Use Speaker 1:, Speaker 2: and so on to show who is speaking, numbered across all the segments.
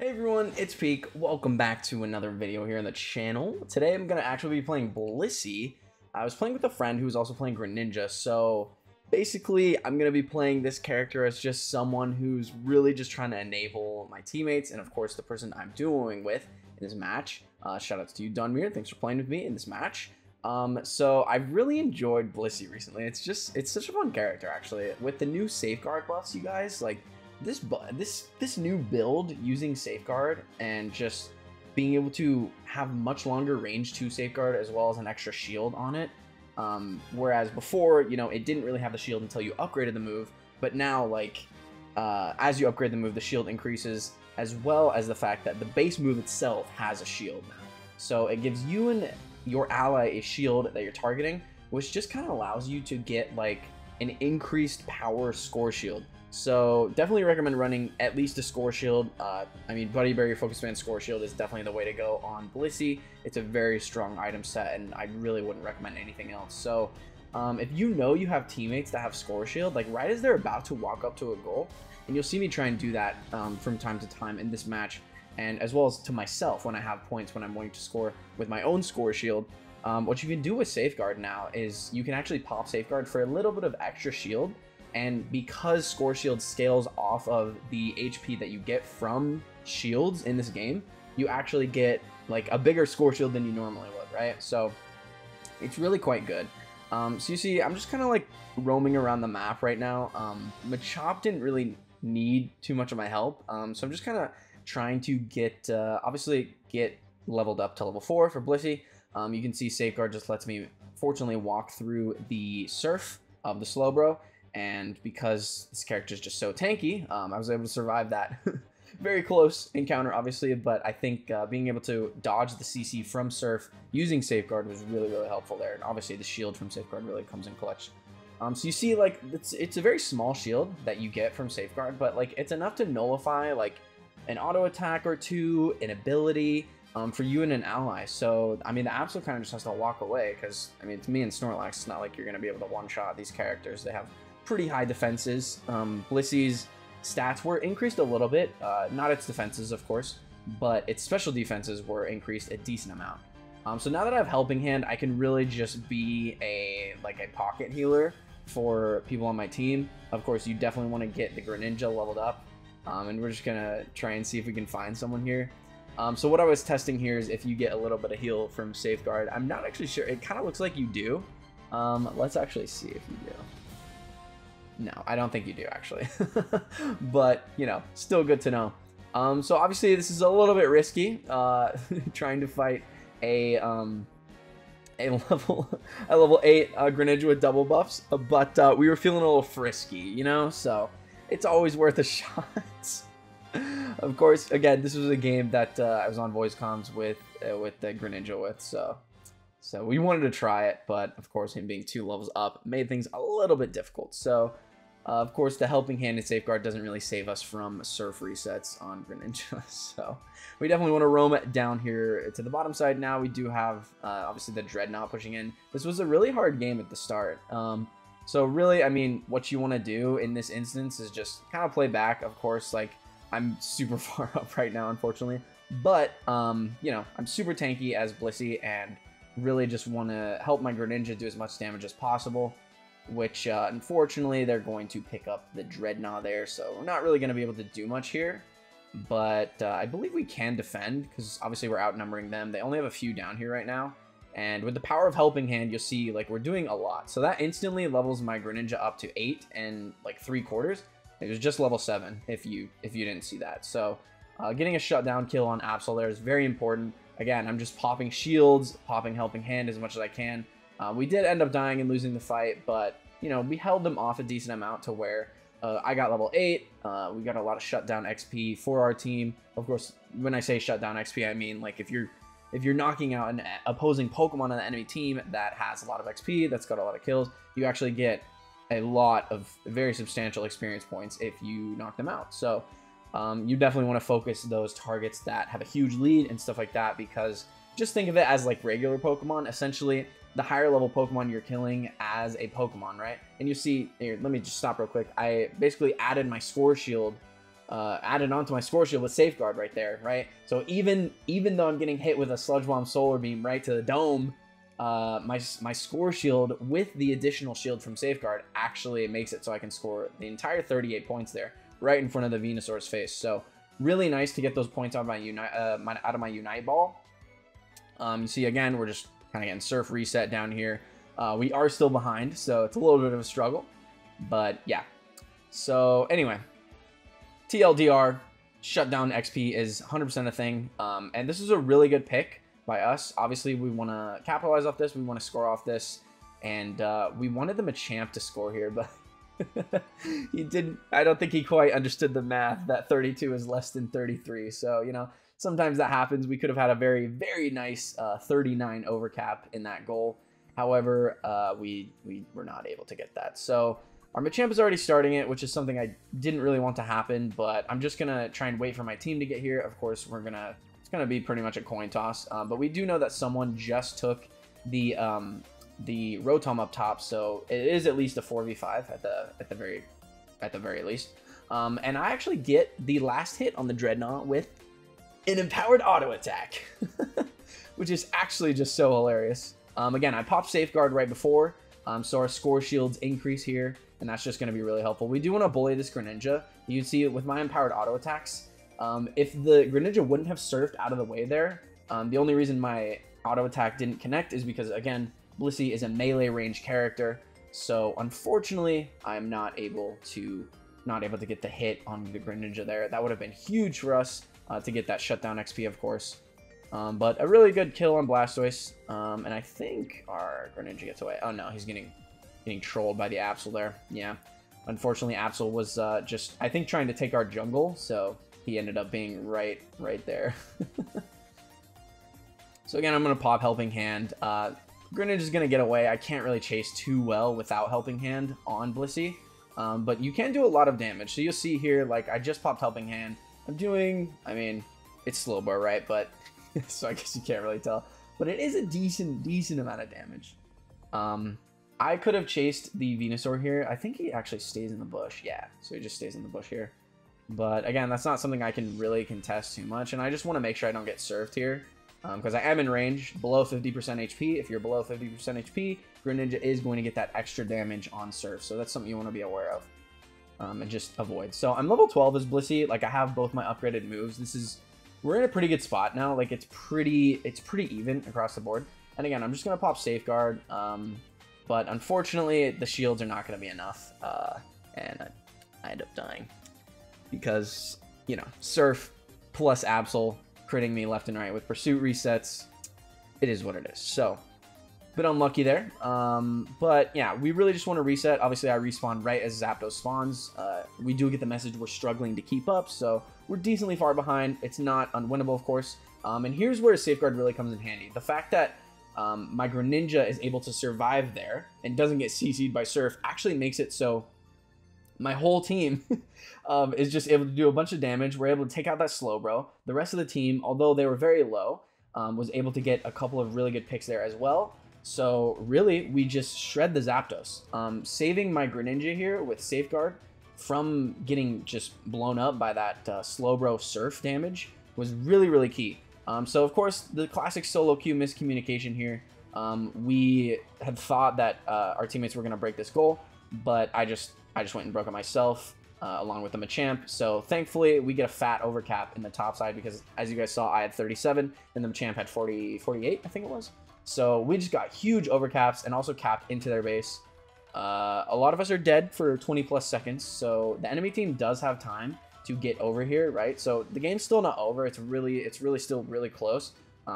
Speaker 1: Hey everyone, it's Peak. Welcome back to another video here on the channel. Today I'm going to actually be playing Blissey. I was playing with a friend who was also playing Greninja, so basically I'm going to be playing this character as just someone who's really just trying to enable my teammates and of course the person I'm dueling with in this match. Shout outs to you, Dunmere. Thanks for playing with me in this match. So I've really enjoyed Blissey recently. It's such a fun character actually. With the new safeguard buffs, you guys, like this new build using safeguard and just being able to have much longer range to safeguard as well as an extra shield on it. Whereas before, you know, it didn't really have the shield until you upgraded the move, but now like as you upgrade the move, the shield increases, as well as the fact that the base move itself has a shield now. So it gives you and your ally a shield that you're targeting, which just kind of allows you to get like an increased power score shield. So definitely recommend running at least a score shield. I mean, Buddy Berry Focus Band score shield is definitely the way to go on Blissey. It's a very strong item set, and I really wouldn't recommend anything else. So if you know you have teammates that have score shield, like right as they're about to walk up to a goal, and you'll see me try and do that from time to time in this match, and as well as to myself when I have points when I'm wanting to score with my own score shield. What you can do with Safeguard now is you can actually pop Safeguard for a little bit of extra shield. And because Score Shield scales off of the HP that you get from shields in this game, you actually get like a bigger Score Shield than you normally would, right? So it's really quite good. So you see, I'm just kind of like roaming around the map right now. Machop didn't really need too much of my help, so I'm just kind of trying to get, obviously get leveled up to level 4 for Blissey. You can see Safeguard just lets me, fortunately, walk through the Surf of the Slowbro. And because this character is just so tanky, I was able to survive that very close encounter, obviously. But I think being able to dodge the CC from Surf using Safeguard was really, really helpful there. And obviously the shield from Safeguard really comes in clutch. So you see, like, it's a very small shield that you get from Safeguard, but like it's enough to nullify like an auto attack or two, an ability for you and an ally. So I mean, the Absol kind of just has to walk away because I mean, to me and Snorlax, it's not like you're gonna be able to one-shot these characters. They have pretty high defenses. Blissey's stats were increased a little bit, not its defenses of course, but its special defenses were increased a decent amount. So now that I have Helping Hand, I can really just be a pocket healer for people on my team. Of course, you definitely want to get the Greninja leveled up, and we're just gonna try and see if we can find someone here. So what I was testing here is if you get a little bit of heal from Safeguard. I'm not actually sure. It kind of looks like you do. Let's actually see if you do. No, I don't think you do actually, but you know, still good to know. So obviously this is a little bit risky, trying to fight a level 8 Greninja with double buffs, but we were feeling a little frisky, you know, so it's always worth a shot. Of course, again, this was a game that I was on voice comms with the Greninja with, so we wanted to try it, but of course him being 2 levels up made things a little bit difficult. So of course, the Helping Hand and Safeguard doesn't really save us from Surf resets on Greninja, so we definitely want to roam it down here to the bottom side. Now we do have, obviously, the Dreadnought pushing in. This was a really hard game at the start. So really, I mean, what you want to do in this instance is just kind of play back. Of course, like, I'm super far up right now, unfortunately. But, you know, I'm super tanky as Blissey and really just want to help my Greninja do as much damage as possible, which unfortunately they're going to pick up the Dreadnought there, so we're not really going to be able to do much here. But I believe we can defend because obviously we're outnumbering them. They only have a few down here right now, and with the power of Helping Hand, you'll see like we're doing a lot. So that instantly levels my Greninja up to 8 and like 3/4. It was just level 7 if you didn't see that. So getting a shutdown kill on Absol there is very important. Again, I'm just popping shields, popping Helping Hand as much as I can. We did end up dying and losing the fight, but, you know, we held them off a decent amount to where I got level 8. We got a lot of shutdown XP for our team. Of course, when I say shutdown XP, I mean, like, if you're knocking out an opposing Pokemon on the enemy team that has a lot of XP, that's got a lot of kills, you actually get a lot of very substantial experience points if you knock them out. So you definitely want to focus those targets that have a huge lead and stuff like that, because just think of it as like regular Pokemon. Essentially, the higher level Pokemon you're killing as a Pokemon, right? And you see, here, let me just stop real quick. I basically added my Score Shield added onto my score shield with Safeguard right there, right? So even though I'm getting hit with a Sludge Bomb Solar Beam right to the dome, my score shield with the additional shield from Safeguard actually makes it so I can score the entire 38 points there, right in front of the Venusaur's face. So really nice to get those points out of my Unite Ball. You see, again, we're just kind of getting Surf reset down here. We are still behind, so it's a little bit of a struggle. But yeah. So anyway, TLDR, Shutdown XP is 100% a thing. And this is a really good pick by us. Obviously, we want to capitalize off this. We want to score off this. And we wanted the Machamp to score here, but he didn't. I don't think he quite understood the math that 32 is less than 33. So, you know, sometimes that happens. We could have had a very, very nice 39 overcap in that goal. However, we were not able to get that. So our Machamp is already starting it, which is something I didn't really want to happen, but I'm just going to try and wait for my team to get here. Of course, it's going to be pretty much a coin toss, but we do know that someone just took the Rotom up top, so it is at least a 4v5 at the very least. And I actually get the last hit on the Dreadnought with an empowered auto attack, which is actually just so hilarious. Again, I popped Safeguard right before, so our score shields increase here, and that's just going to be really helpful. We do want to bully this Greninja. You can see with my empowered auto attacks, if the Greninja wouldn't have surfed out of the way there, the only reason my auto attack didn't connect is because, again, Blissey is a melee range character, so unfortunately, I'm not able to get the hit on the Greninja there. That would have been huge for us to get that shutdown XP, of course. But a really good kill on Blastoise, and I think our Greninja gets away. Oh no, he's getting trolled by the Absol there. Yeah, unfortunately, Absol was just, I think, trying to take our jungle, so he ended up being right there. So again, I'm going to pop Helping Hand. Greninja's going to get away. I can't really chase too well without Helping Hand on Blissey, but you can do a lot of damage. So you'll see here, like, I just popped Helping Hand. I'm doing, I mean, it's Slowbro, right? But so I guess you can't really tell, but it is a decent amount of damage. I could have chased the Venusaur here. I think he actually stays in the bush. Yeah, so he just stays in the bush here. But again, that's not something I can really contest too much, and I just want to make sure I don't get served here, because I am in range below 50% HP. If you're below 50% HP, Greninja is going to get that extra damage on serve, so that's something you want to be aware of, and just avoid. So I'm level 12 as Blissey. Like, I have both my upgraded moves. We're in a pretty good spot now. Like, it's pretty even across the board. And again, I'm just gonna pop Safeguard, but unfortunately the shields are not gonna be enough, and I end up dying because, you know, Surf plus Absol critting me left and right with pursuit resets. It is what it is. So bit unlucky there, but yeah, we really just want to reset. Obviously, I respawn right as Zapdos spawns. We do get the message we're struggling to keep up, so we're decently far behind. It's not unwinnable, of course, and here's where Safeguard really comes in handy. The fact that my Greninja is able to survive there and doesn't get CC'd by Surf actually makes it so my whole team is just able to do a bunch of damage. We're able to take out that Slowbro. The rest of the team, although they were very low, was able to get a couple of really good picks there as well. So really, we just shred the Zapdos. Saving my Greninja here with Safeguard from getting just blown up by that Slowbro Surf damage was really key. So of course, the classic solo queue miscommunication here. We had thought that our teammates were going to break this goal, but I just went and broke it myself, along with the Machamp. So thankfully, we get a fat overcap in the top side because, as you guys saw, I had 37 and the Machamp had 48, I think it was. So we just got huge overcaps and also capped into their base. A lot of us are dead for 20 plus seconds, so the enemy team does have time to get over here, right? So the game's still not over. It's really still really close,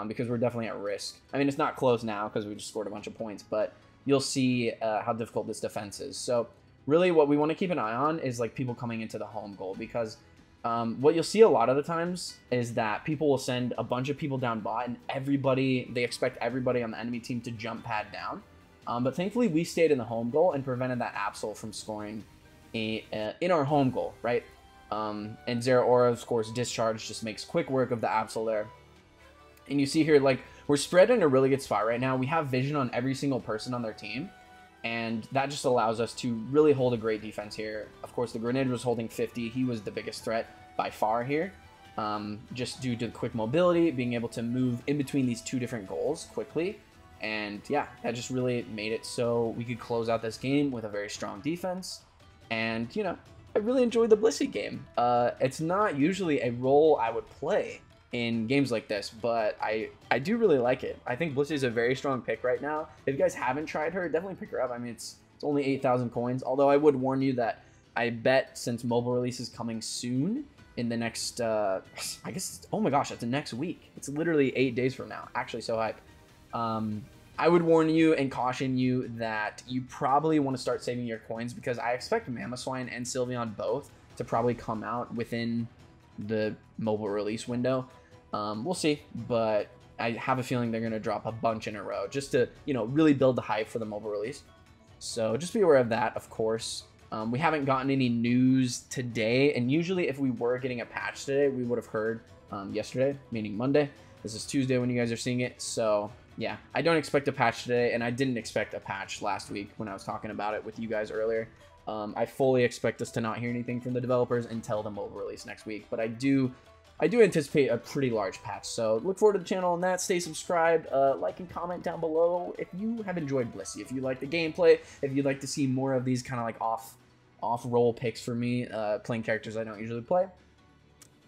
Speaker 1: because we're definitely at risk. I mean, it's not close now because we just scored a bunch of points, but you'll see how difficult this defense is. So really what we want to keep an eye on is like people coming into the home goal, because what you'll see a lot of the times is that people will send a bunch of people down bot and they expect everybody on the enemy team to jump pad down. But thankfully we stayed in the home goal and prevented that Absol from scoring in our home goal, right? And Zeraora, of course, discharge just makes quick work of the Absol there. And you see here, like, we're spread in a really good spot right now. We have vision on every single person on their team, and that just allows us to really hold a great defense here. Of course, the Greninja was holding 50. He was the biggest threat. by far here. Just due to the quick mobility, being able to move in between these two different goals quickly. And yeah, that just really made it so we could close out this game with a very strong defense. And, you know, I really enjoyed the Blissey game. It's not usually a role I would play in games like this, but I do really like it. I think Blissey is a very strong pick right now. If you guys haven't tried her, definitely pick her up. I mean, it's only 8,000 coins, although I would warn you that I bet since mobile release is coming soon, in the next, I guess, oh my gosh, that's the next week. It's literally 8 days from now. Actually, so hype. I would warn you and caution you that you probably want to start saving your coins, because I expect Mamoswine and Sylveon both to probably come out within the mobile release window. We'll see, but I have a feeling they're going to drop a bunch in a row just to, you know, really build the hype for the mobile release. So just be aware of that, of course. We haven't gotten any news today, and usually if we were getting a patch today, we would have heard yesterday, meaning Monday. This is Tuesday when you guys are seeing it, so yeah, I don't expect a patch today, and I didn't expect a patch last week when I was talking about it with you guys earlier. I fully expect us to not hear anything from the developers until the mobile release next week, but I do anticipate a pretty large patch, so look forward to the channel on that. Stay subscribed, like and comment down below if you have enjoyed Blissey, if you like the gameplay, if you'd like to see more of these kind of like off-roll picks for me, playing characters I don't usually play.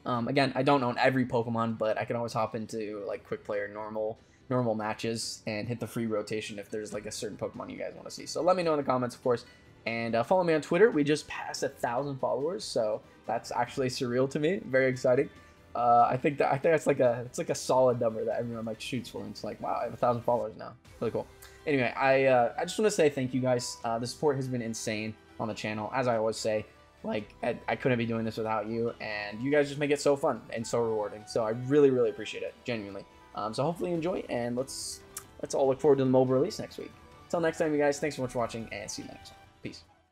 Speaker 1: Again, I don't own every Pokemon, but I can always hop into like quick play or normal matches and hit the free rotation if there's like a certain Pokemon you guys want to see. So let me know in the comments, of course, and follow me on Twitter. We just passed 1,000 followers, so that's actually surreal to me. Very exciting. I think that's like a solid number that everyone like shoots for. And it's like, wow, I have 1,000 followers now. Really cool. Anyway, I just want to say thank you guys. The support has been insane on the channel, as I always say. Like, I couldn't be doing this without you, and you guys just make it so fun and so rewarding. So I really, really appreciate it, genuinely. So hopefully you enjoy, and let's all look forward to the mobile release next week. Until next time, you guys, thanks so much for watching, and see you next time. Peace.